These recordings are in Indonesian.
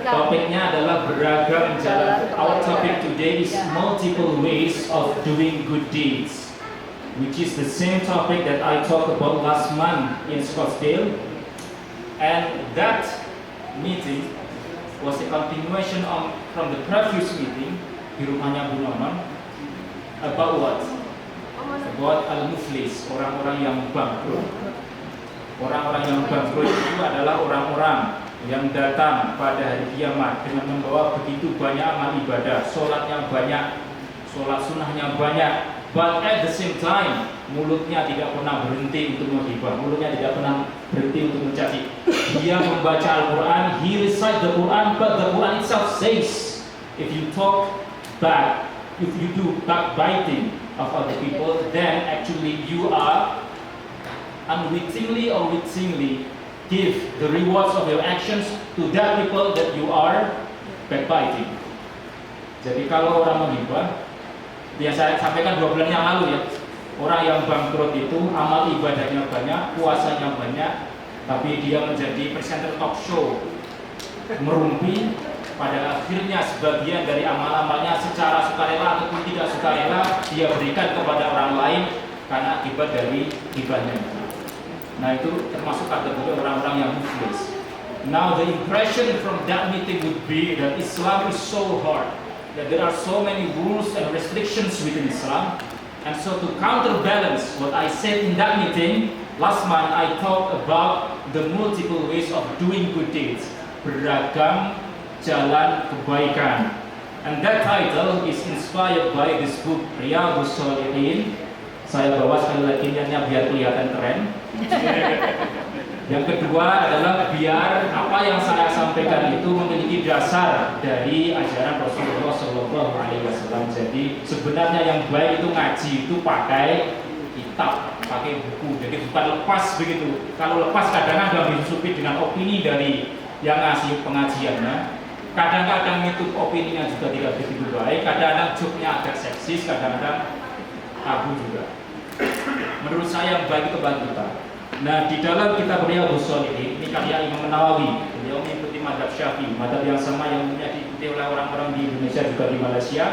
Topiknya adalah beragam jalan. Our topic today is multiple ways of doing good deeds, which is the same topic that I talked about last month in Scottsdale. And that meeting was a continuation from the previous meeting di rumahnya Bu Nonon. About what? About al-muflis, orang-orang yang bangkrut. Orang-orang yang bangkrut itu adalah orang-orang yang datang pada hari kiamat dengan membawa begitu banyak amal ibadah, sholat yang banyak, sholat sunnahnya banyak, but at the same time mulutnya tidak pernah berhenti untuk menghibah, mulutnya tidak pernah berhenti untuk mencaci. Dia membaca Al-Quran, he recite the Quran, but the Quran itself says, if you talk back, if you do backbiting of other people, then actually you are unwittingly or wittingly give the rewards of your actions to that people that you are backbiting. Jadi kalau orang menghibah, yang saya sampaikan 2 bulan yang lalu ya, orang yang bangkrut itu amal ibadahnya banyak, puasanya banyak, tapi dia menjadi presenter talk show, merumpi. Pada akhirnya sebagian dari amal-amalnya secara sukarela ataupun tidak sukarela dia berikan kepada orang lain karena akibat dari hibahnya. Nah itu termasuk kategori orang-orang yang muflis. Now the impression from that meeting would be that Islam is so hard, that there are so many rules and restrictions within Islam. And so to counterbalance what I said in that meeting, last month I talked about the multiple ways of doing good deeds, beragam jalan kebaikan. And that title is inspired by this book Riyadhus Shalihin. Saya bawa sekali lagi niatnya biar kelihatan keren. Yang kedua adalah biar apa yang saya sampaikan itu memiliki dasar dari ajaran Rasulullah SAW. Jadi sebenarnya yang baik itu ngaji itu pakai kitab, pakai buku. Jadi bukan lepas begitu. Kalau lepas kadang-kadang disusupi dengan opini dari yang ngasih pengajiannya. Kadang-kadang itu opininya juga tidak begitu baik. Kadang-kadang joke-nya agak seksis, kadang-kadang tabu juga. Menurut saya yang baik itu bangkitan. Nah di dalam kitab Riyadhus Shalihin ini karya Imam Nawawi, beliau mengikuti madhab Syafi'i, madhab yang sama yang diikuti oleh orang-orang di Indonesia juga di Malaysia.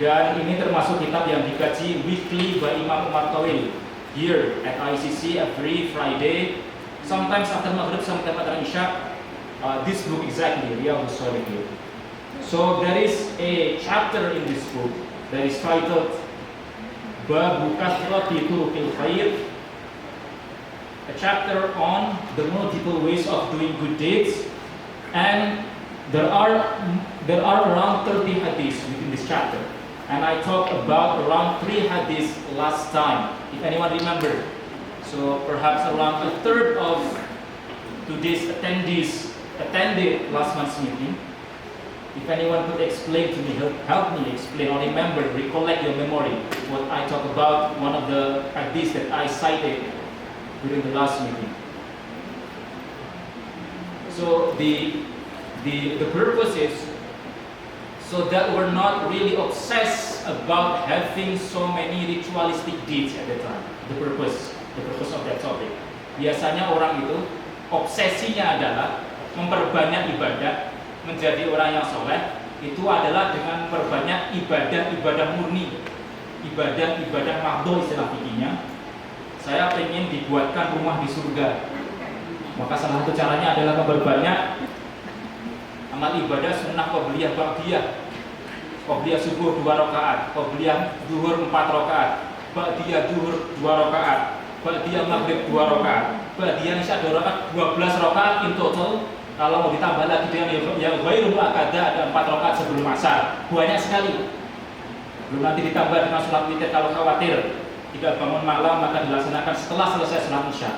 Dan ini termasuk kitab yang dikaji weekly by Imam Umar Tawil here at ICC every Friday, sometimes after Maghrib, sometimes after Isya. This book exactly, Riyadhus Shalihin. So there is a chapter in this book that is titled Babu Kathrati Turuqil Khair, a chapter on the multiple ways of doing good deeds, and there are around 30 hadiths within this chapter, and I talked about around 3 hadiths last time, if anyone remember. So perhaps around a third of today's attendees attended last month's meeting. If anyone could explain to me, help me explain or remember, recollect your memory what I talked about, one of the hadiths that I cited during the last meeting. So the purpose is so that we're not really obsessed about having so many ritualistic deeds at the time. The purpose of that topic. Biasanya orang itu obsesinya adalah memperbanyak ibadah, menjadi orang yang soleh itu adalah dengan memperbanyak ibadah murni, ibadah mahdhah istilah fikihnya. Saya pengen dibuatkan rumah di surga, maka salah satu caranya adalah memperbanyak amal ibadah sunnah qobliyah ba'diyah. Qobliyah subuh 2 rakaat, qobliyah zuhur 4 rakaat, ba'diyah zuhur 2 rakaat, ba'diyah maghrib 2 rakaat, ba'diyah isya 2 rakaat, 12 rakaat in total. Kalau mau ditambah lagi dengan yang ghairul mu'akkada ada 4 rakaat sebelum asar. Banyak sekali. Belum nanti ditambah dengan sholat witir kalau khawatir tidak bangun malam maka dilaksanakan setelah selesai sholat isya.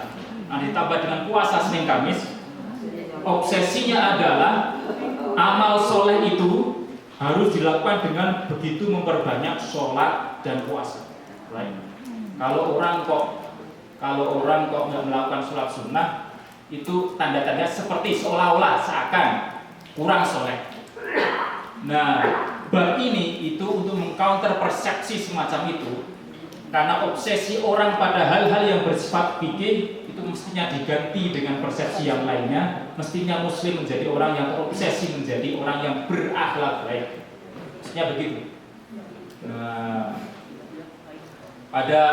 Nah ditambah dengan puasa Senin Kamis. Obsesinya adalah amal soleh itu harus dilakukan dengan begitu memperbanyak sholat dan puasa. Right? Kalau orang kok nggak melakukan sholat sunnah, itu tanda-tanda seperti seolah-olah seakan kurang soleh. Nah, bab ini itu untuk mengcounter persepsi semacam itu. Karena obsesi orang pada hal-hal yang bersifat fikih itu mestinya diganti dengan persepsi yang lainnya. Mestinya Muslim menjadi orang yang terobsesi menjadi orang yang berakhlak baik. Mestinya begitu. Nah, pada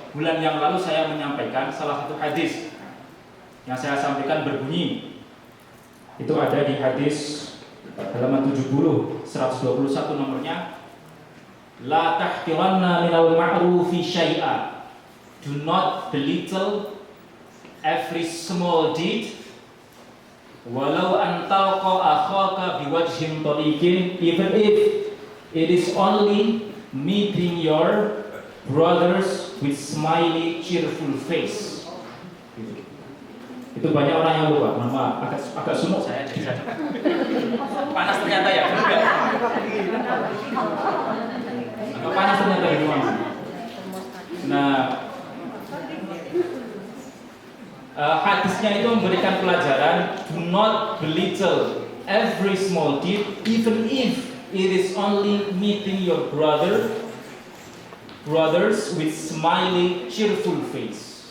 bulan yang lalu saya menyampaikan salah satu hadis yang saya sampaikan berbunyi, itu ada di hadis halaman 70 121 nomornya, La tahqiranna minal ma'rufi syai'a. Do not belittle every small deed, walau an talqa akhaka biwajhin tariqin, even if it is only meeting your brothers with smiley cheerful face. Itu banyak orang yang lupa. Mohon maaf, agak sumuk saya. Panas ternyata ya. Agak panas ternyata di rumah. Nah, hadisnya itu memberikan pelajaran, do not belittle every small deed, even if it is only meeting your brothers with smiley cheerful face.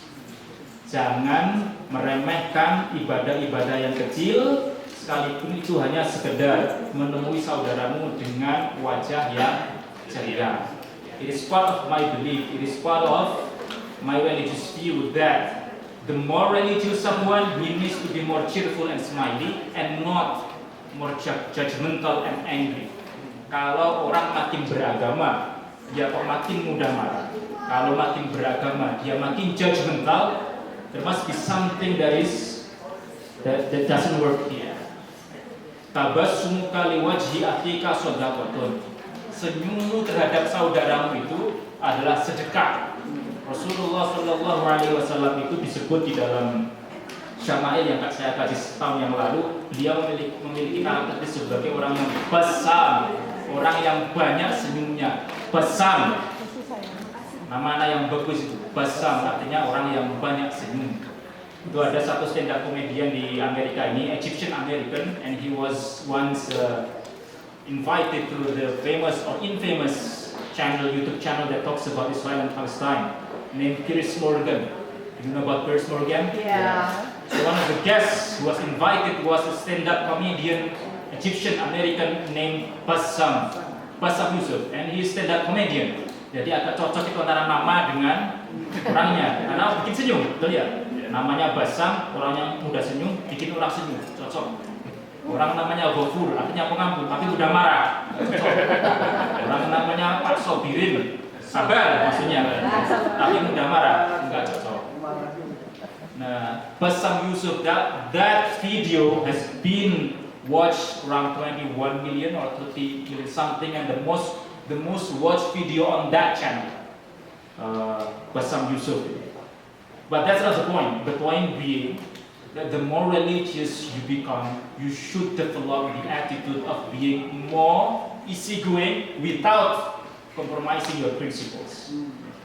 Jangan meremehkan ibadah-ibadah yang kecil, sekalipun itu hanya sekedar menemui saudaramu dengan wajah yang ceria. It is part of my belief, it is part of my religious view that the more religious someone, he needs to be more cheerful and smiley and not more judgmental and angry. Kalau orang makin beragama, dia kok makin mudah marah. Kalau makin beragama, dia makin judgmental. There must be something that doesn't work here. Tabassumuka liwajhi akhika shadaqatun. Senyummu terhadap saudaramu itu adalah sedekah. Rasulullah Shallallahu Alaihi Wasallam itu disebut di dalam Syama'il yang saya kaji setahun yang lalu. Beliau memiliki karakteristik sebagai orang yang basam, orang yang banyak senyumnya. Basam, nama yang bagus itu. Basam artinya orang yang banyak senyum. Itu ada satu stand up komedian di Amerika ini, Egyptian American, and he was once invited to the famous or infamous YouTube channel that talks about Israel and Palestine, named Piers Morgan. You know about Piers Morgan? Yeah. So one of the guests who was invited was a stand-up comedian, Egyptian American named Bassam Yusuf, and he is stand-up comedian. Jadi agak cocok itu antara nama dengan orangnya, karena bikin senyum, betul ya? Namanya Bassam, orang yang mudah senyum, bikin orang senyum, cocok. Orang namanya Ghafur, artinya pengampun, tapi udah marah, cocok. Orang namanya Pak Sobirin, sabar maksudnya, tapi mudah marah, enggak cocok. Nah, Bassam Yusuf, that video has been watched around 21 million or 30 million something, and the most watched video on that channel, Bassam Yusuf. But that's not the point. The point being that the more religious you become, you should develop the attitude of being more easygoing without compromising your principles.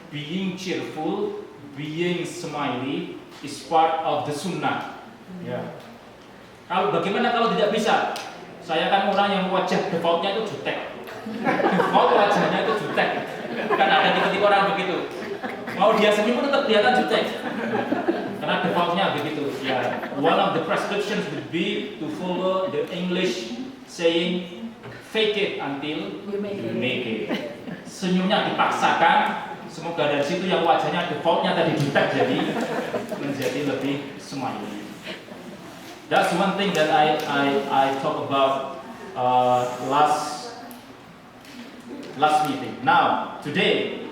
Being cheerful, being smiley is part of the sunnah. Ya. Bagaimana kalau tidak bisa? Saya kan orang yang wajah defaultnya itu jutek. Default wajahnya itu jutek. Kan ada tipe-tipe orang begitu. Mau dia senyum pun tetap kelihatan jutek. Karena defaultnya begitu. Ya, one of the prescriptions would be to follow the English saying, fake it until you make it. Senyumnya dipaksakan. Semoga dari situ yang wajahnya defaultnya tadi jutek jadi menjadi lebih smiley. That's one thing that I talk about last meeting. Now today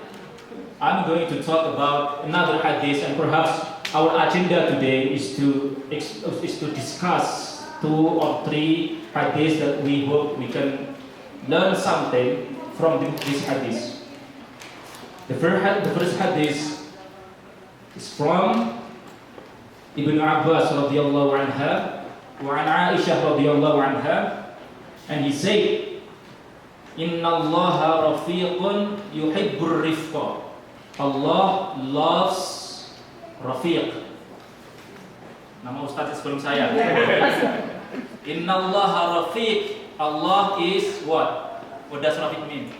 I'm going to talk about another hadith, and perhaps our agenda today is to discuss 2 or 3 hadiths that we hope we can learn something from this hadith. The first hadith is from Ibn Abbas radhiyallahu anha wa an Aisyah radhiyallahu anha, and he said, Inna Allaha rafiqun yuhibbur rifqa. Allah loves rafiq. Nama ustaz sebelum saya. Inna Allaha rafiq. Allah is what? What does rafiq mean?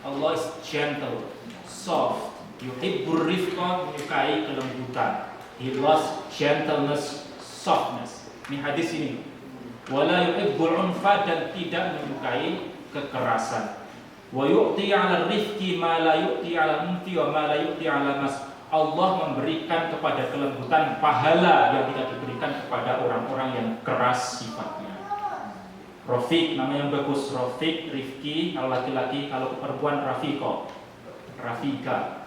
Allah is gentle, soft. Yuhibbur rifqa, menyukai kelembutan. He loves gentleness, softness. Ini hadis ini. Wala yuhibbul unfa, dan tidak menyukai kekerasan. Wa yu'ti 'ala rifqi ma la yu'ti 'ala unfi wa ma la yu'ti 'ala mas. Allah memberikan kepada kelembutan pahala yang tidak diberikan kepada orang-orang yang keras sifatnya. Rafiq, nama yang bagus. Rafiq, Rifki, kalau laki-laki, kalau perempuan Rafiqo, Rafika.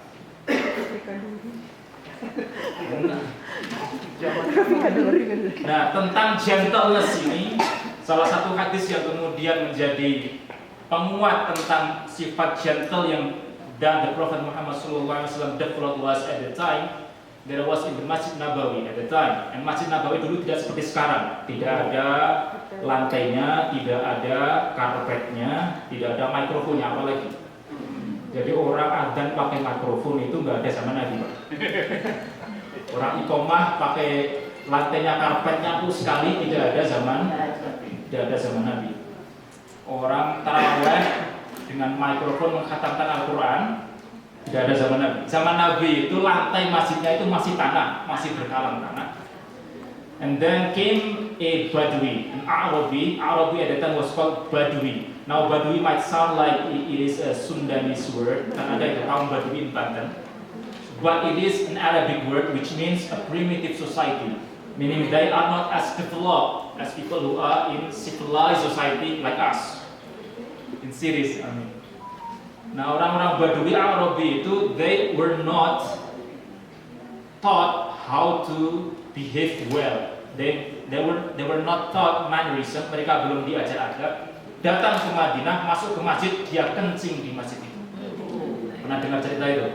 Nah, tentang gentleness ini, salah satu hadis yang kemudian menjadi penguat tentang sifat gentle yang dan the Prophet Muhammad SAW developed was at the time. There was in the Masjid Nabawi at the time. And Masjid Nabawi dulu tidak seperti sekarang. Tidak ada lantainya, tidak ada karpetnya, tidak ada mikrofonnya apalagi. Jadi orang adzan pakai mikrofon itu nggak ada zaman Nabi. Orang iqomah pakai lantainya karpetnya pun sekali tidak ada zaman Nabi. Orang taraweh dengan mikrofon mengkhatamkan Al-Quran tidak ada zaman Nabi. Zaman Nabi itu lantai masjidnya itu masih tanah, masih berkalang tanah. And then came a Badui, an Arabi. Arabi at that time was called Badui. Now Badui might sound like it is a Sundanese word, karena ada itu kaum Badui in Banten. But it is an Arabic word which means a primitive society, meaning they are not as developed as people who are in civilized society like us. In cities, I mean. Nah, orang-orang Badui Arabi itu they were not taught how to behave well. They were not taught mannerism. Mereka belum diajar adab. Datang ke Madinah, masuk ke masjid, dia kencing di masjid itu. Pernah dengar cerita itu?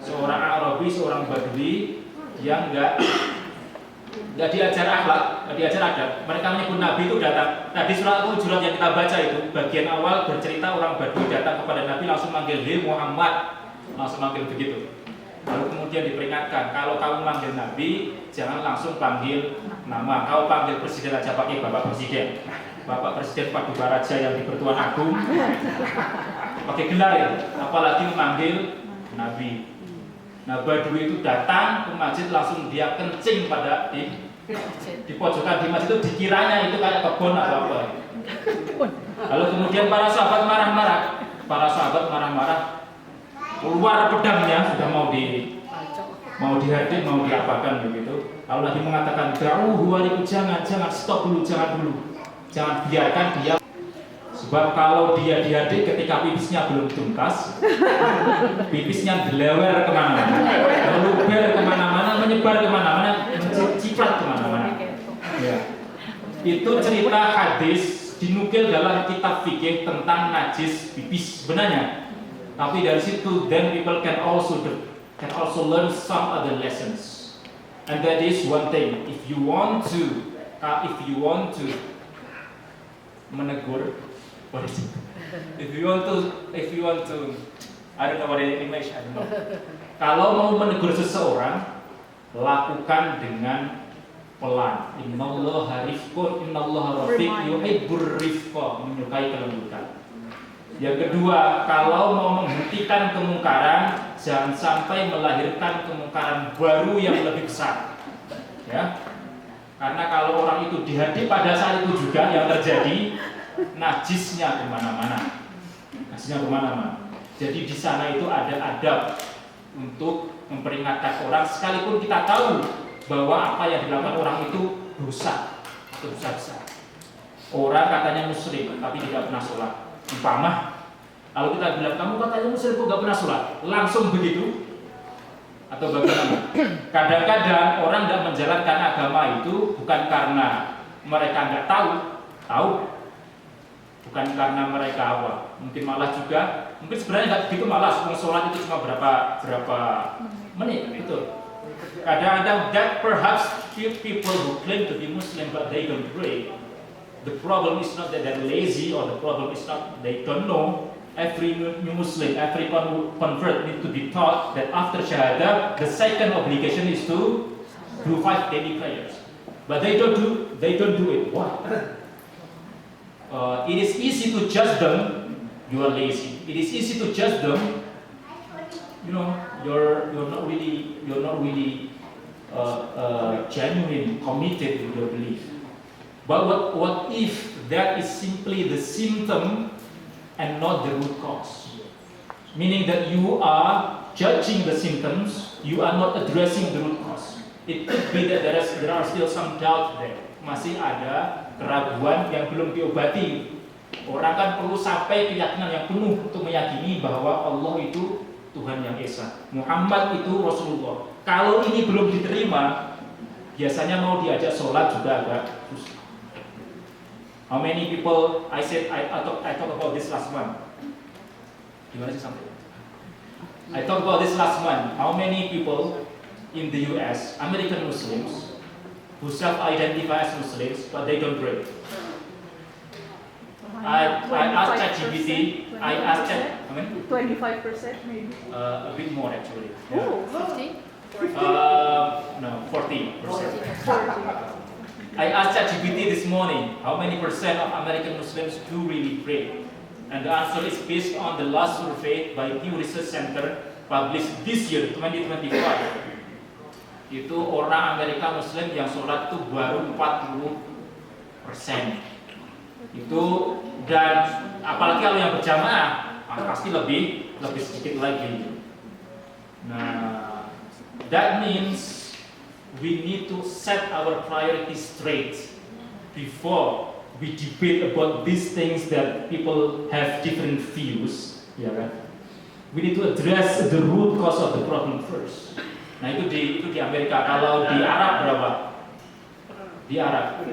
Seorang Arabi, seorang Badui yang nggak diajar akhlak, nggak diajar adab. Mereka menyebut Nabi itu datang. Tadi surat Al-Hujurat yang kita baca itu bagian awal bercerita orang Badui datang kepada Nabi langsung manggil "Hei Muhammad", langsung manggil begitu. Lalu kemudian diperingatkan, kalau kamu manggil Nabi jangan langsung panggil nama. Kau panggil presiden aja pakai Bapak Presiden. Bapak Presiden Paduka Raja yang di Pertuan Agung pakai gelar ya, apalagi memanggil Nabi. Nah, Badui itu datang ke masjid langsung dia kencing pada di pojokan di masjid itu, dikiranya itu kayak kebun atau apa. Lalu kemudian para sahabat marah-marah, keluar pedangnya, sudah mau dihadit, mau diapakan begitu. Lalu Nabi mengatakan, "Jauh waliku, jangan stop dulu, jangan biarkan dia. Sebab kalau dia dihadit ketika pipisnya belum tuntas, pipisnya delewer kemana-mana, meluber kemana-mana, menyebar kemana-mana, menciprat kemana-mana." Ya. Itu cerita hadis dinukil dalam kitab fikih tentang najis pipis sebenarnya. Tapi dari situ, then people can also learn some other lessons. And that is one thing. If you want to menegur, what is it? If you want to, I don't know what it is in English, I don't know. Kalau mau menegur seseorang, lakukan dengan pelan. Innallaha rifqun, innallaha rafiq, yuhibbur rifqa, menyukai kelembutan. Yang kedua, kalau mau menghentikan kemungkaran, jangan sampai melahirkan kemungkaran baru yang lebih besar. Ya. Karena kalau orang itu dihadap pada saat itu juga yang terjadi najisnya kemana-mana. Jadi di sana itu ada adab untuk memperingatkan orang, sekalipun kita tahu bahwa apa yang dilakukan orang itu dosa atau dosa besar. Orang katanya muslim tapi tidak pernah sholat. Umpama, kalau kita bilang kamu katanya muslim kok gak pernah sholat, langsung begitu atau bagaimana? Kadang-kadang orang tidak menjalankan agama itu bukan karena mereka nggak tahu, bukan karena mereka apa, mungkin malah juga, mungkin sebenarnya nggak begitu malas, sholat itu cuma berapa menit, betul. Kadang-kadang that perhaps few people who claim to be Muslim but they don't pray. The problem is not that they're lazy, or the problem is not they don't know. Every new Muslim, every convert need to be taught that after Shahadah, the second obligation is to do 5 daily prayers. But they don't do it. Why? It is easy to judge them. you are lazy. It is easy to judge them. You know, you're not really genuine, committed with your belief. But what if that is simply the symptom and not the root cause? Meaning that you are judging the symptoms, you are not addressing the root cause. It could be that there are still some doubt there. Masih ada keraguan yang belum diobati. Orang kan perlu sampai keyakinan yang penuh untuk meyakini bahwa Allah itu Tuhan yang Esa, Muhammad itu Rasulullah. Kalau ini belum diterima, biasanya mau diajak sholat juga agak susah. How many people? I talk about this last month. Gimana sih sampai? I talk about this last month. How many people in the US, American Muslims, who self-identify as Muslims, but they don't pray? I asked ChatGPT. I asked Chat. I mean, 25% maybe. A bit more actually. Oh, 50? No, 40%. I asked ChatGPT this morning, how many percent of American Muslims do really pray? And the answer is based on the last survey by Pew Research Center published this year, 2025. Itu orang Amerika Muslim yang sholat itu baru 40%. Itu, dan apalagi kalau yang berjamaah pasti lebih sedikit lagi. Nah, that means we need to set our priorities straight before we debate about these things that people have different views, ya kan? We need to address the root cause of the problem first. Nah, itu di Amerika. Kalau di Arab berapa? Di Arab,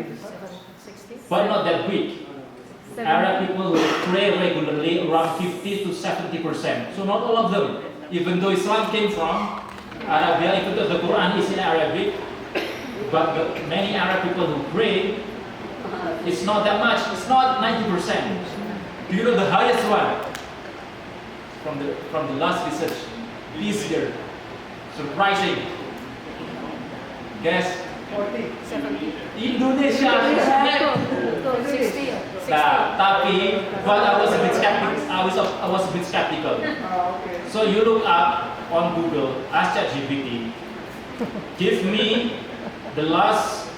but not that big. Arab people will pray regularly around 50 to 70%. So not all of them, even though Islam came from Arabia, even though the Quran is in Arabic, but many Arab people who pray, it's not that much. It's not 90%. Do you know the highest one from the last research this year? Surprising. Guess. 70. Indonesia. 60. Nah, tapi but I was a bit skeptical. I was a bit skeptical. So you look up on Google, ask ChatGPT, give me the last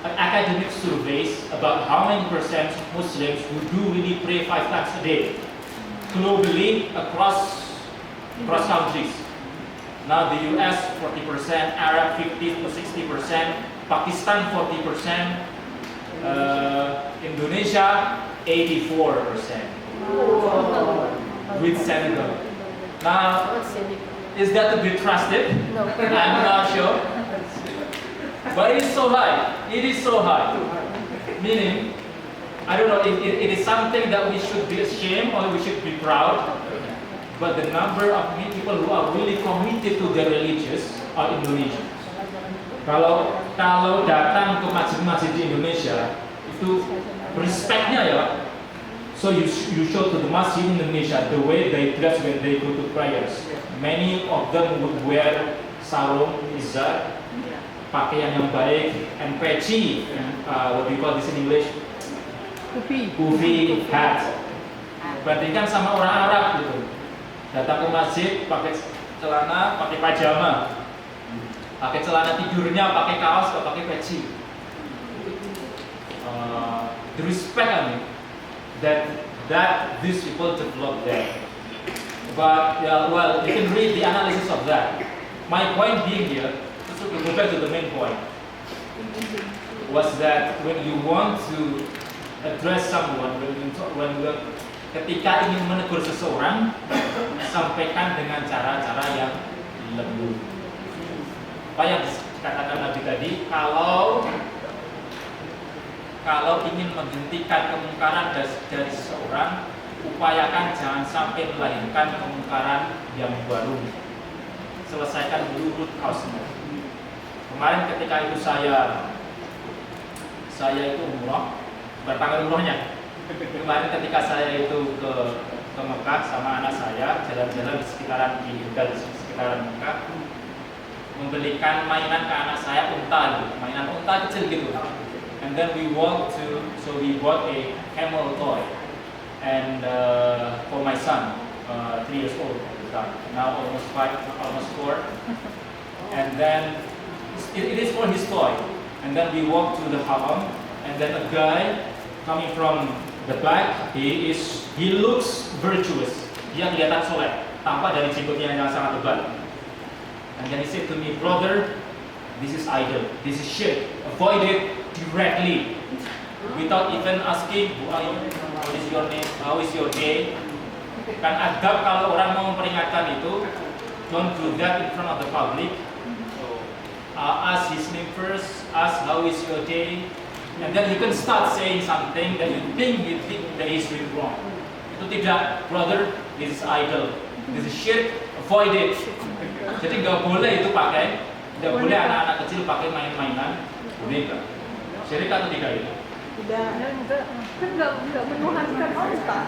academic surveys about how many percent Muslims who do really pray 5 times a day globally across countries. Now the US 40%, Arab 50 to 60%, Pakistan 40%. Indonesia 84% with Senegal. Now, is that to be trusted? No. I'm not sure. But it is so high. It is so high. Meaning, I don't know, it is something that we should be ashamed or we should be proud. But the number of people who are really committed to their religious are Indonesians. Kalau datang ke masjid-masjid di Indonesia itu respectnya ya. So you show to the masjid in Indonesia the way they dress when they go to prayers. Many of them would wear sarung, izar, pakaian yang baik, and peci, what do you call this in English? Kufi, hat. Bandingkan sama orang Arab gitu. Datang ke masjid pakai celana, pakai pajama. Pakai celana tidurnya, pakai kaos, atau pakai peci. The respect, I mean, that these people develop there. But well, you can read the analysis of that. My point being here, to go back to the main point, was that when you want to address someone, ketika ingin menegur seseorang, sampaikan dengan cara-cara yang lembut. Apa yang dikatakan Nabi tadi, kalau ingin menghentikan kemungkaran dari seseorang, upayakan jangan sampai melahirkan kemungkaran yang baru. Selesaikan dulu root cause-nya. Kemarin ketika itu saya itu umroh, bertanggal umrohnya. Kemarin ketika saya itu ke Mekah sama anak saya, jalan-jalan di sekitaran Mekah, membelikan mainan ke anak saya, mainan unta kecil gitu. And then we bought a camel toy. and for my son, 3 years old at the time, now almost 5, almost 4, and then it is for his toy. And then we walk to the haram, and then a guy coming from the back, he looks virtuous. Dia kelihatan soleh, tanpa dari jenggotnya yang sangat tebal. And then he said to me, brother, this is idol, this is shirk. Avoid it directly, without even asking, what is your name, how is your day. Kan adab kalau orang mau memperingatkan itu, don't do that in front of the public. So, ask his name first, ask how is your day, and then you can start saying something that you think that he's doing wrong. Itu tidak, brother, this is idol, this is shirk, avoid it. Jadi nggak boleh itu pakai, nggak boleh anak-anak kecil pakai main-mainan boneka. Syirik atau tidak itu? Tidak, kan nggak menuhankan Allah.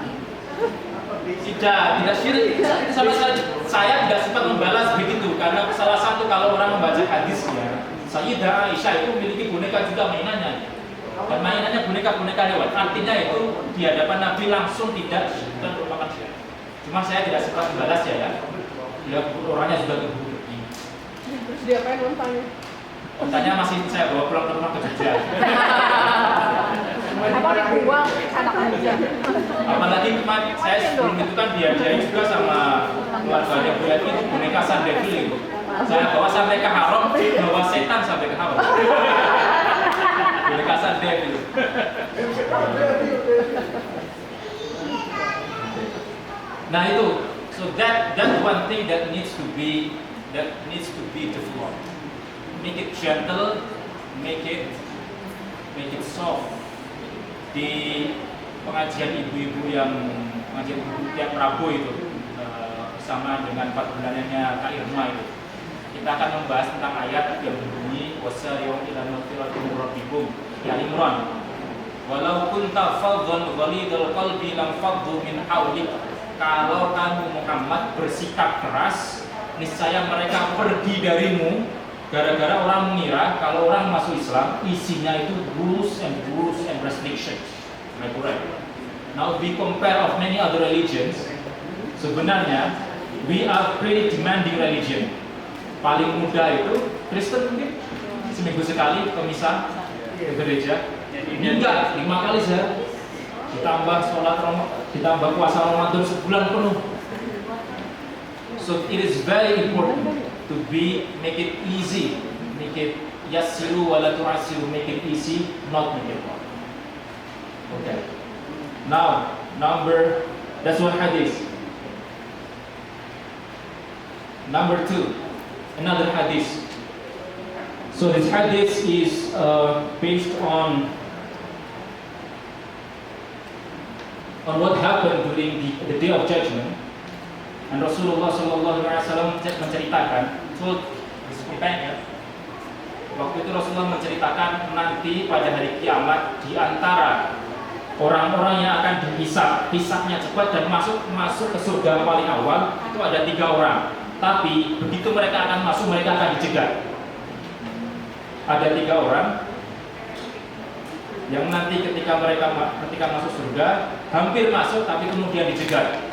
Tidak syirik. Sama saya tidak sempat membalas begitu karena salah satu kalau orang membaca hadisnya, Sayyidah Aisyah itu memiliki boneka juga mainannya. Dan mainannya boneka-boneka hewan. Artinya itu di hadapan Nabi langsung tidak merupakan syirik. Cuma saya tidak sempat membalas ya. Ya orangnya sudah keburu pergi. Terus diapain lontanya? Lontanya masih saya bawa pulang ke rumah ke Jogja. Apa dibuang anak aja? Apalagi kemarin saya sebelum itu kan dihadiahi juga sama keluarganya Bu Yati itu boneka Sun Devil itu. Saya bawa sampai ke haram, bawa setan sampai ke haram. Boneka Sun Devil. Nah itu, so that one thing that needs to be developed. Make it gentle, make it soft. Di pengajian ibu-ibu yang tiap Rabu itu bersama dengan 4 bulanannya Kak Irma itu, kita akan membahas tentang ayat yang berbunyi wasari'u ila maghfiratin min rabbikum, ya Imran. Walau kunta faddan ghalidal qalbi lam faddu min hawlik. Kalau kamu Muhammad bersikap keras, niscaya mereka pergi darimu. Gara-gara orang mengira kalau orang masuk Islam isinya itu rules and restrictions. Correct. Now we compare of many other religions. Sebenarnya we are pretty demanding religion. Paling mudah itu Kristen mungkin seminggu sekali ke misa ke gereja. Ini enggak 5 kali sehari. Ditambah sholat Ramadan, ditambah puasa Ramadan sebulan penuh. So it is very important to make it easy, make it yassiru wala tu'assiru, make it easy, not make it hard. Okay. Now, that's one hadith. Number 2, another hadith. So this hadith is based on what happened during the day of judgment. Dan Rasulullah SAW menceritakan, disebutkan waktu itu Rasulullah menceritakan nanti pada hari kiamat di antara orang-orang yang akan dihisab-hisabnya cepat dan masuk ke surga paling awal itu ada 3 orang. Tapi begitu mereka akan masuk, mereka akan dicegat. Ada 3 orang yang nanti ketika masuk surga hampir masuk tapi kemudian dicegat.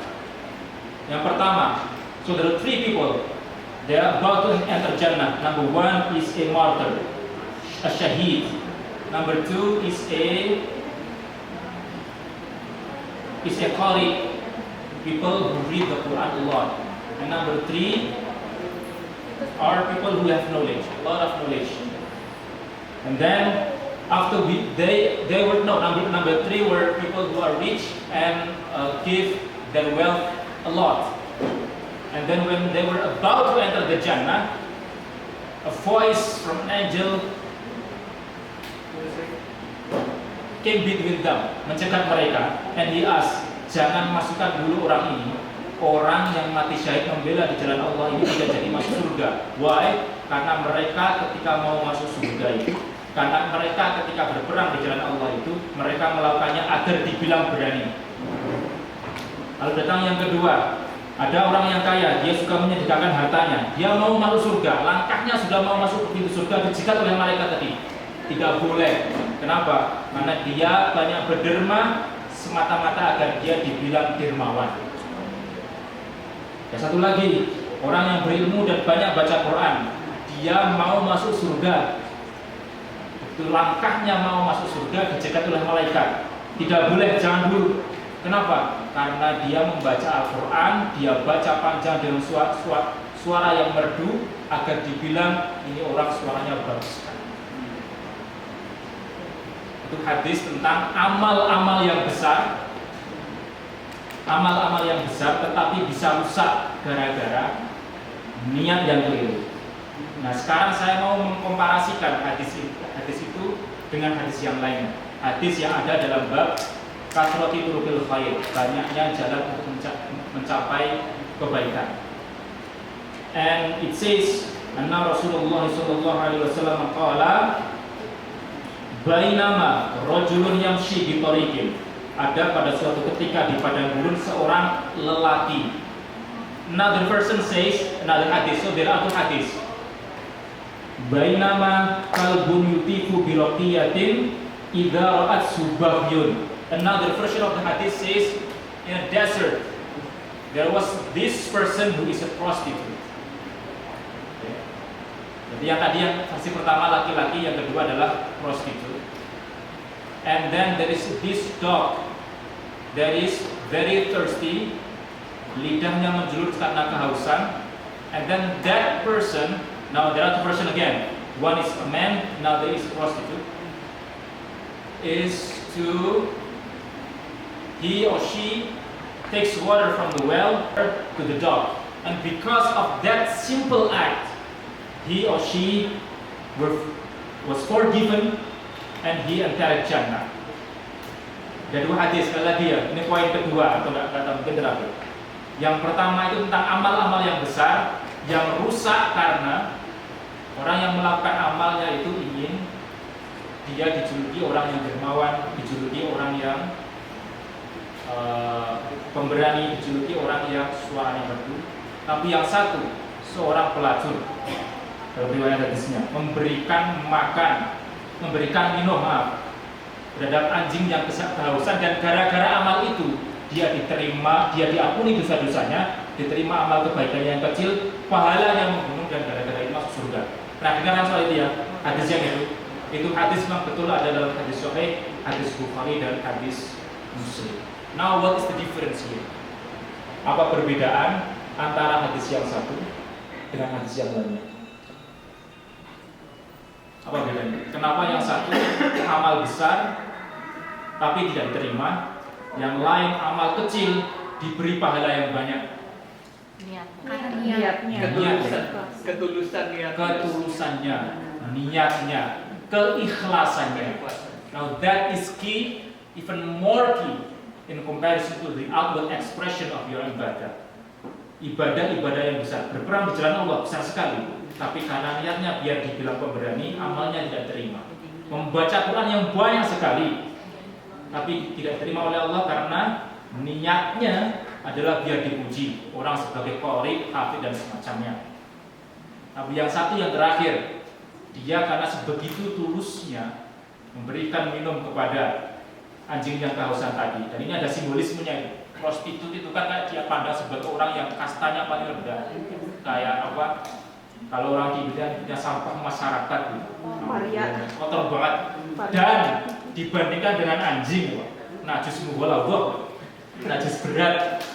Yang pertama, so there are 3 people. They are about to enter Jannah. Number 1 is a martyr, a shaheed. Number 2 is a qari, people who read the Quran a lot. And number 3 are people who have knowledge, a lot of knowledge. And then after number 3 were people who are rich and give their wealth a lot. And then when they were about to enter the Jannah, a voice from an angel came between them, mencegat mereka, and he asked, jangan masukkan dulu orang ini, orang yang mati syahid membela di jalan Allah ini tidak jadi masuk surga. Why? Karena mereka ketika mau masuk surga itu, karena mereka ketika berperang di jalan Allah itu, mereka melakukannya agar dibilang berani. Lalu datang yang kedua, ada orang yang kaya, dia suka menyedekahkan hartanya, dia mau masuk surga, langkahnya sudah mau masuk ke pintu surga, dicegat oleh malaikat tadi. Tidak boleh. Kenapa? Karena dia banyak berderma semata-mata agar dia dibilang dermawan. Dan satu lagi, orang yang berilmu dan banyak baca Quran, dia mau masuk surga. Itu langkahnya mau masuk surga dicegat oleh malaikat. Tidak boleh, jangan dulu. Kenapa? Karena dia membaca Al-Quran, dia baca panjang dengan suara yang merdu agar dibilang ini orang suaranya bagus. Itu hadis tentang amal-amal yang besar. Amal-amal yang besar tetapi bisa rusak gara-gara niat yang keliru. Nah, sekarang saya mau mengkomparasikan hadis itu dengan hadis yang lain. Hadis yang ada dalam bab kasrati turukil khair, banyaknya jalan untuk mencapai kebaikan. And it says, anna Rasulullah sallallahu alaihi wasallam qala, bainama rajulun yamshi bi tariqin. Ada pada suatu ketika di padang gurun seorang lelaki. Another person says, another hadis, so there are two hadis. Bainama kalbun yutifu bi raqiyatin idza ra'at subahyun. Another version of the hadith says, in a desert there was this person who is a prostitute. Okay. Jadi yang tadi yang versi pertama laki-laki, yang kedua adalah prostitute. And then there is this dog that is very thirsty, lidahnya menjulur karena kehausan. And then that person, now there are two person again, one is a man, another is a prostitute, is to he or she takes water from the well to the dog, and because of that simple act, he or she was forgiven and he entered Jannah. Ada dua hadis, sekali lagi ya, ini poin kedua atau nggak mungkin terakhir. Yang pertama itu tentang amal-amal yang besar yang rusak karena orang yang melakukan amalnya itu ingin dia dijuluki orang yang dermawan, dijuluki orang yang pemberani, dijuluki orang yang suaranya merdu. Tapi yang satu, seorang pelacur, dalam riwayat hadisnya, memberikan makan, memberikan minum, terhadap anjing yang kehausan, dan gara-gara amal itu dia diterima, dia diampuni dosa-dosanya, diterima amal kebaikannya yang kecil, pahalanya membunuh, dan gara-gara itu masuk surga. Nah, dengarkan soal itu ya, hadis yang itu hadis memang betul ada dalam hadis Sahih, hadis Bukhari dan hadis Muslim. Now what is the difference here? Apa perbedaan antara hadis yang satu dengan hadis yang lainnya? Apa bedanya? Kenapa yang satu amal besar tapi tidak diterima, yang lain amal kecil diberi pahala yang banyak? Ketulusannya, niatnya, keikhlasannya. Now that is key, even more key in comparison to the outward expression of your ibadah. Ibadah-ibadah yang besar, berperang di jalan Allah besar sekali, tapi karena niatnya biar dibilang pemberani, amalnya tidak terima. Membaca Quran yang banyak sekali, tapi tidak terima oleh Allah karena niatnya adalah biar dipuji orang sebagai qori, hafid dan semacamnya. Tapi yang satu yang terakhir, dia karena sebegitu tulusnya memberikan minum kepada anjing yang kehausan tadi, dan ini ada simbolismenya. Prostitut itu kan kayak dia pandang sebagai orang yang kastanya paling rendah, kayak apa? Kalau orang di bidang punya sampah masyarakat, kotor banget, dan dibandingkan dengan anjing, najis mubalawah, najis berat,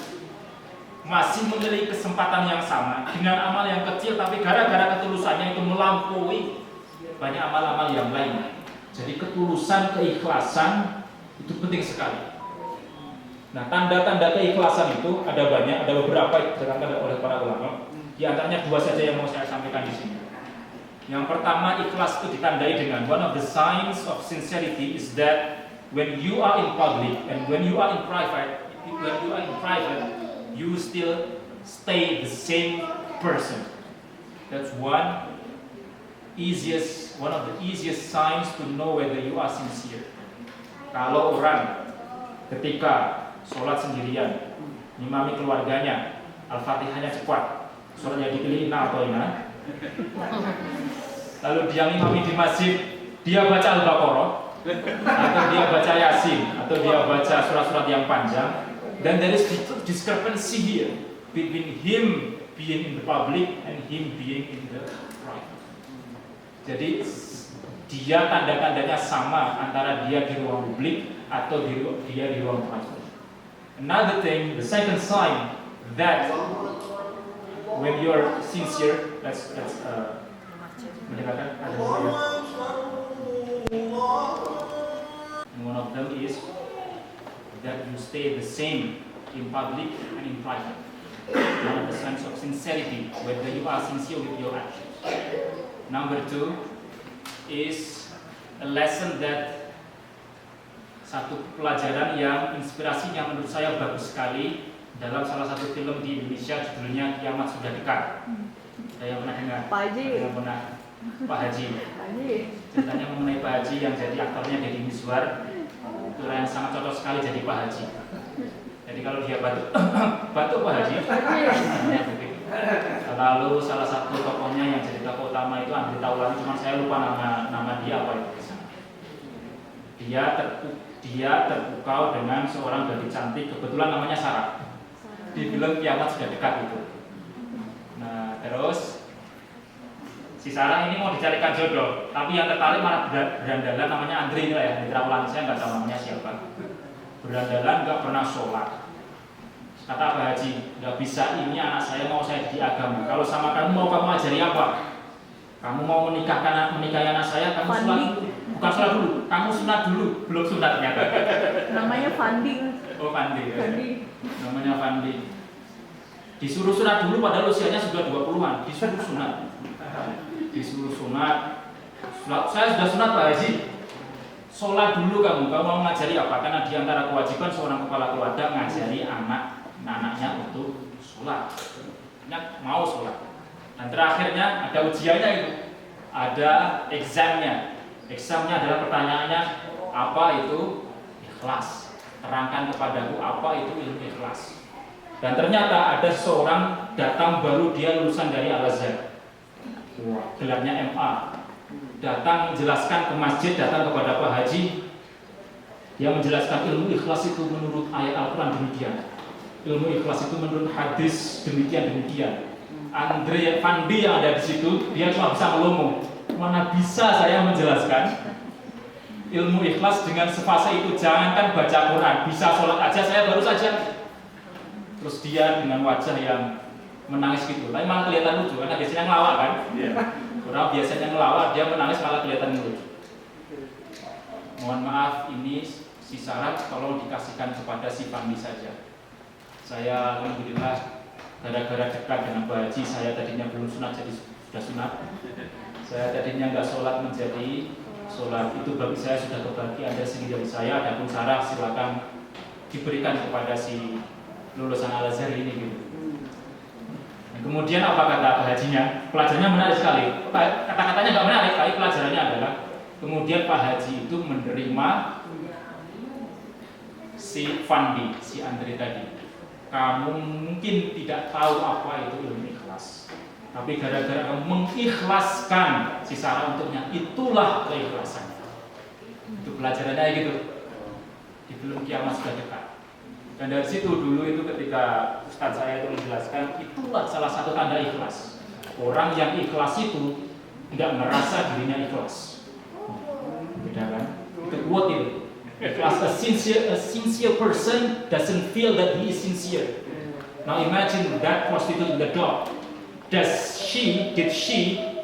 masih memiliki kesempatan yang sama dengan amal yang kecil, tapi gara-gara ketulusannya itu melampaui banyak amal-amal yang lain. Jadi ketulusan, keikhlasan itu penting sekali. Nah, tanda-tanda keikhlasan itu ada banyak, ada beberapa diterangkan oleh para ulama. Di antaranya dua saja yang mau saya sampaikan di sini. Yang pertama, ikhlas itu ditandai dengan one of the signs of sincerity is that when you are in public and when you are in private, you still stay the same person. That's one of the easiest signs to know whether you are sincere. Kalau orang ketika sholat sendirian, ngimami keluarganya, Al-Fatihahnya cepat, suratnya dipilih inna atau inna, lalu dia ngimami di masjid, dia baca Al-Baqarah, atau dia baca Yasin, atau dia baca surat-surat yang panjang, then there is discrepancy here between him being in the public and him being in the private. Jadi dia tanda-tandanya sama antara dia di ruang publik atau dia di ruang private. Another thing, the second sign that when you are sincere, let's mendengarkan ada dua. And one of them is that you stay the same in public and in private. One of the signs of sincerity, whether you are sincere with your actions. Number two is a lesson that satu pelajaran yang inspirasinya menurut saya bagus sekali dalam salah satu film di Indonesia judulnya Kiamat Sudah Dekat. Ada yang pernah dengar? Pak Haji. Ada yang pernah? Pak Haji. Pak Haji. Ceritanya mengenai Pak Haji yang jadi aktornya Deddy Mizwar. Itu orang yang sangat cocok sekali jadi Pak Haji. Jadi kalau dia batuk, batuk Pak Haji. Lalu salah satu tokohnya yang jadi tokoh utama itu Andre Taulani, cuma saya lupa nama dia apa itu. Dia terpukau dengan seorang gadis cantik, kebetulan namanya Sarah. Di film Kiamat Sudah Dekat itu. Nah, terus si Sarah ini mau dicarikan jodoh, tapi yang tertarik malah berandalan, namanya Andre ini lah ya, Andre Taulani, saya nggak tahu namanya siapa. Berandalan nggak pernah sholat. Kata Pak Haji, nggak bisa, ini anak saya mau saya di agama. Kalau sama kamu mau kamu ajari apa? Kamu mau menikahi anak saya, kamu sholat dulu. Bukan sholat dulu, kamu sunat dulu. Belum sunat ternyata. Namanya Fandi. Oh Fandi. Fandi. Namanya Fandi. Disuruh sunat dulu padahal usianya sudah 20-an. Disuruh sunat. Disuruh sunat. Saya sudah sunat Pak Haji. Sholat dulu kamu mau ngajari apa? Karena di antara kewajiban seorang kepala keluarga ngajari anaknya untuk sholat. Mau sholat. Dan terakhirnya ada ujiannya itu, ada examnya. Examnya adalah pertanyaannya, apa itu ikhlas? Terangkan kepadaku apa itu ilmu ikhlas. Dan ternyata ada seorang datang baru, dia lulusan dari Al-Azhar, gelarnya MA. Datang menjelaskan ke masjid, datang kepada Pak Haji. Dia menjelaskan ilmu ikhlas itu menurut ayat Al-Quran demikian, ilmu ikhlas itu menurut hadis demikian. Andre Fandi yang ada di situ, dia cuma bisa melomong. Mana bisa saya menjelaskan ilmu ikhlas dengan sefase itu? Jangankan baca Quran, bisa sholat aja saya baru saja. Terus dia dengan wajah yang menangis gitu, tapi malah kelihatan lucu karena biasanya ngelawak kan. Orang biasanya ngelawak, dia menangis malah kelihatan lucu. Mohon maaf, ini si Sarah tolong dikasihkan kepada si Fandi saja. Saya alhamdulillah gara-gara dekat dengan Pak Haji, saya tadinya belum sunat jadi sudah sunat. Saya tadinya nggak sholat menjadi sholat. Itu bagi saya sudah berbagi, ada sedikit dari saya. Adapun Sarah silakan diberikan kepada si lulusan Al-Azhar ini gitu. Dan kemudian apa kata Pak Hajinya? Pelajarannya menarik sekali. Kata-katanya nggak menarik, tapi pelajarannya adalah kemudian Pak Haji itu menerima si Fandi, si Andre tadi. Kamu mungkin tidak tahu apa itu ilmu ikhlas, tapi gara-gara kamu mengikhlaskan si Sarah untuknya, itulah keikhlasan. Itu pelajarannya gitu. Di film Kiamat Sudah Dekat. Dan dari situ dulu itu ketika Ustadz saya itu menjelaskan, itulah salah satu tanda ikhlas. Orang yang ikhlas itu tidak merasa dirinya ikhlas. Beda kan? Itu quote itu. Ikhlas, a sincere person doesn't feel that he is sincere. Now imagine that prostitute with the dog. Did she,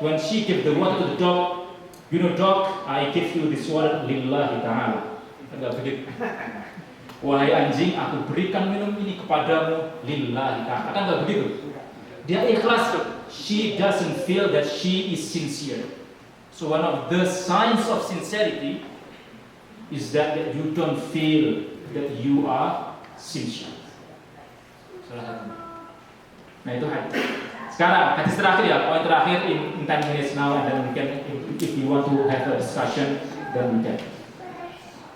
when she give the water to the dog, you know dog, I give you this water lillahi ta'ala. Enggak begitu. Wahai anjing, aku berikan minum ini kepadamu lillahi ta'ala. Kan enggak begitu. Dia ikhlas. She doesn't feel that she is sincere. So one of the signs of sincerity is that you don't feel that you are sincere. Salah satu. Nah itu hadis. Sekarang hadis terakhir ya, poin terakhir in 10 minutes now, and then we can, if you want to have a discussion, then we can.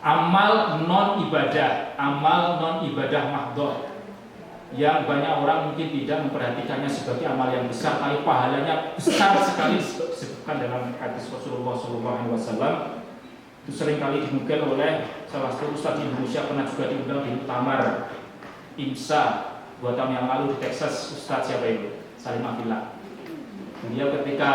Amal non ibadah mahdhah yang banyak orang mungkin tidak memperhatikannya sebagai amal yang besar, tapi pahalanya besar sekali disebutkan dalam hadis Rasulullah SAW. Itu seringkali dinukil oleh salah satu ustadz di Indonesia, pernah juga diundang di Muktamar IMSA 2 tahun yang lalu di Texas. Ustadz siapa itu? Salim Abdillah. Dia ketika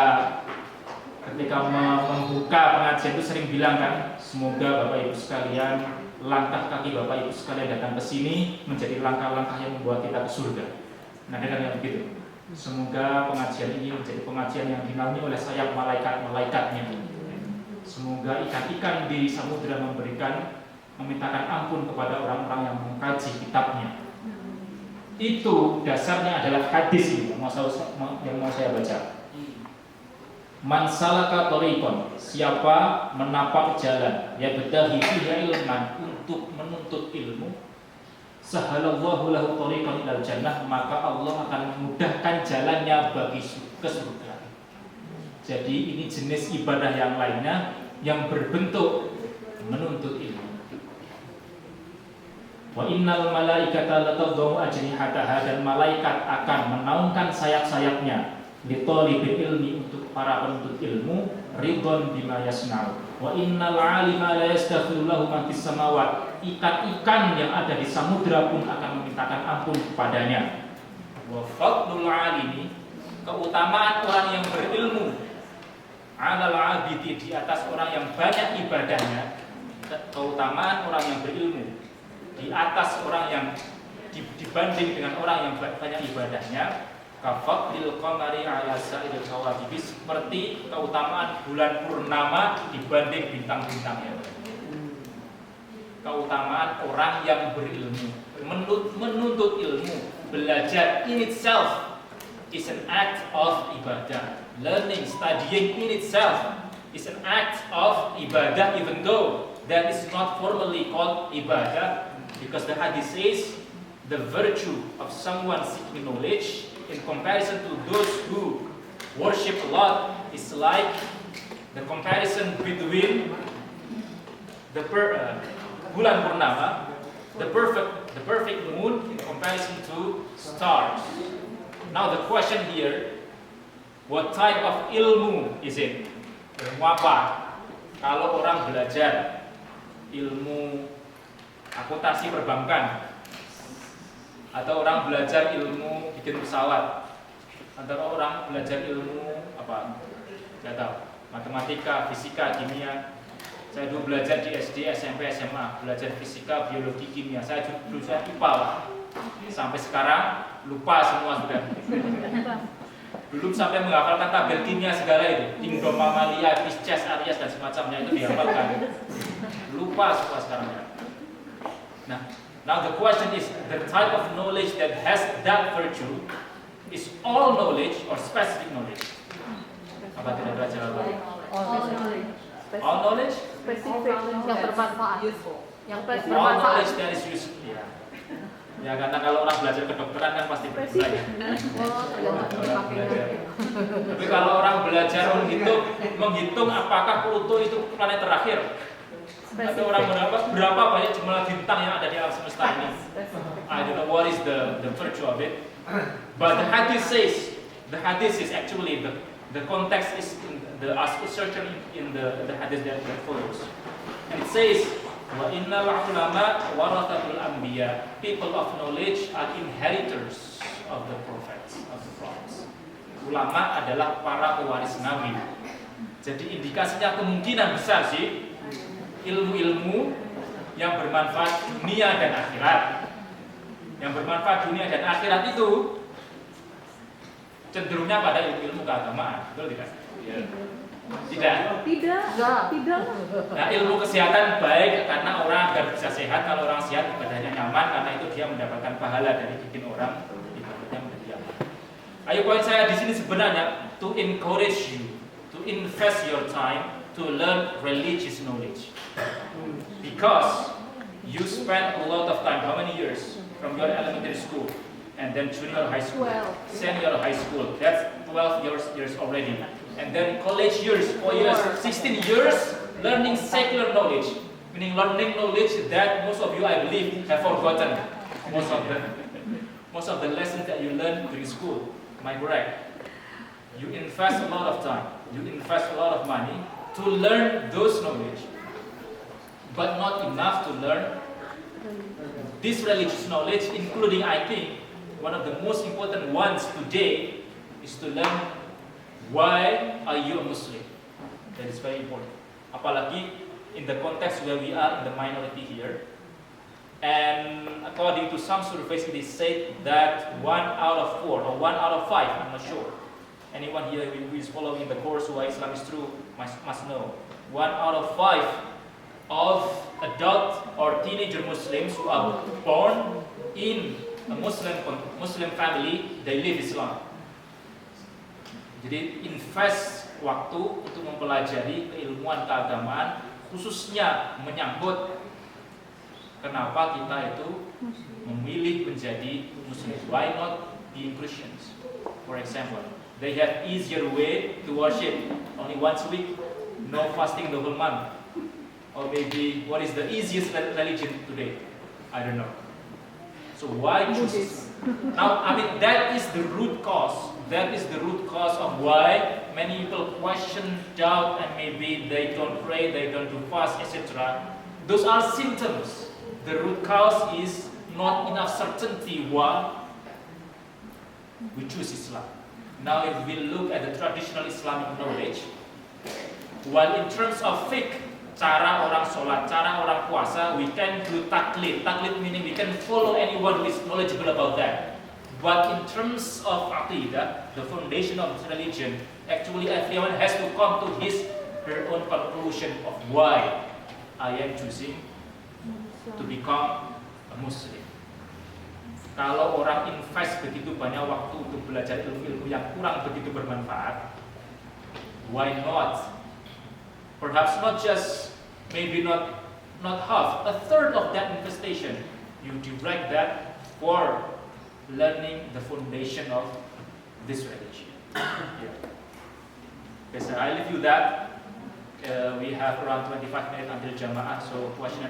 membuka pengajian itu sering bilang kan, semoga Bapak Ibu sekalian, langkah kaki Bapak Ibu sekalian datang ke sini menjadi langkah-langkah yang membawa kita ke surga. Nah, dengan yang begitu, semoga pengajian ini menjadi pengajian yang dinaungi oleh sayap malaikat-malaikatnya. Semoga ikan-ikan di samudera memintakan ampun kepada orang-orang yang mengkaji kitabnya. Itu dasarnya adalah hadis ini yang mau saya baca. Man salaka thariqan, siapa menapak jalan ya bedahi fiha ilman, untuk menuntut ilmu, sahalallahu lahu thariqan ilal jannah, maka Allah akan memudahkan jalannya bagi ke surga. Jadi ini jenis ibadah yang lainnya yang berbentuk menuntut ilmu. Wa innal malaikata latadhu ajnihataha, dan malaikat akan menaungkan sayap-sayapnya li thalibil ilmi, untuk para penuntut ilmu, ridhon bima yasna'u. Wa innal 'alima la yastaghfiru lahu man fis samawat, ikan-ikan yang ada di samudra pun akan memintakan ampun kepadanya. Wa fadlul 'alimi, keutamaan orang yang berilmu, 'alal 'abidi, di atas orang yang banyak ibadahnya. Keutamaan orang yang berilmu di atas orang yang dibanding dengan orang yang banyak ibadahnya, kafadlil qamari 'ala sa'iril kawakib, seperti keutamaan bulan purnama dibanding bintang-bintangnya. Keutamaan orang yang berilmu, menuntut ilmu, belajar in itself is an act of ibadah. Learning, studying in itself is an act of ibadah, even though that is not formally called ibadah, because the hadith says the virtue of someone seeking knowledge in comparison to those who worship Allah is like the comparison between the bulan purnama, the perfect moon in comparison to stars. Now the question here, what type of ilmu is it? Ilmu apa? Kalau orang belajar ilmu akuntansi perbankan, atau orang belajar ilmu bikin pesawat, atau orang belajar ilmu apa? Saya tahu, matematika, fisika, kimia. Saya dulu belajar di SD, SMP, SMA, belajar fisika, biologi, kimia. Saya dulu IPA, sampai sekarang lupa semua sudah. Belum sampai menghafalkan tabel kimia segala itu, Kingdom Mamalia, Pisces, Aries dan semacamnya, itu dihafalkan. Lupa semua sekarang. Now the question is, the type of knowledge that has that virtue is all knowledge or specific knowledge? Apa kira-kira jawabannya? All knowledge? Spesifik Yang bermanfaat. Yang All bermanfaat. knowledge that is useful. Ya, karena kalau orang belajar kedokteran kan pasti berguna ya. Oh, tergantung Orang pakainya. belajar. Tapi kalau orang belajar menghitung apakah Pluto itu planet terakhir, atau orang berapa banyak jumlah bintang yang ada di alam semesta ini, I don't know what is the virtue of it. But the hadith says, the hadith is actually the context is in the assertion in the hadith that follows, and it says, wa innal ulama warathatul anbiya, people of knowledge are inheritors of the prophets, of the prophets. Ulama adalah para pewaris nabi. Jadi indikasinya kemungkinan besar sih ilmu-ilmu yang bermanfaat dunia dan akhirat. Yang bermanfaat dunia dan akhirat itu cenderungnya pada ilmu-ilmu keagamaan, betul tidak? Tidak. Tidak. Nah, ilmu kesehatan baik karena orang agar bisa sehat. Kalau orang sehat ibadahnya nyaman, karena itu dia mendapatkan pahala dari bikin orang ibadahnya menjadi nyaman. Ayo, poin saya di sini sebenarnya to encourage you to invest your time to learn religious knowledge, because you spend a lot of time. How many years from your elementary school and then junior high school, 12. senior high school? That's 12 years already. And then college years, 4 years, 16 years learning secular knowledge, meaning learning knowledge that most of you, I believe, have forgotten most of the lessons that you learned during school. Am I correct? You invest a lot of time, you invest a lot of money to learn those knowledge, but not enough to learn this religious knowledge, including, I think, one of the most important ones today is to learn why are you a Muslim. That is very important. Apalagi in the context where we are in the minority here. And according to some surveys, it is said that 1 out of 4 or 1 out of 5, I'm not sure. Anyone here who is following the course why Islam is true must know. 1 out of 5 of adult or teenager Muslims who are born in a Muslim family, they live Islam. Jadi invest waktu untuk mempelajari keilmuan keagamaan, khususnya menyangkut kenapa kita itu memilih menjadi Muslim. Why not being Christians? For example, they have easier way to worship, only once a week, no fasting the whole month. Or maybe, what is the easiest religion today? I don't know. So why choose Islam? Now, I mean, that is the root cause. That is the root cause of why many people question, doubt, and maybe they don't pray, they don't do fast, etc. Those are symptoms. The root cause is not enough certainty why we choose Islam. Now, if we look at the traditional Islamic knowledge, while in terms of fiqh, cara orang sholat, cara orang puasa, we can do taklid. Taklid meaning we can follow anyone who is knowledgeable about that. But in terms of aqidah, the foundation of religion, actually everyone has to come to her own conclusion of why I am choosing to become a Muslim. Kalau orang invest begitu banyak waktu untuk belajar ilmu-ilmu yang kurang begitu bermanfaat, why not? Perhaps not just, maybe not half, a third of that investation, you direct that for learning the foundation of this religion. Yeah. Okay, so I leave you that. We have around 25 minutes until Jama'ah, so question and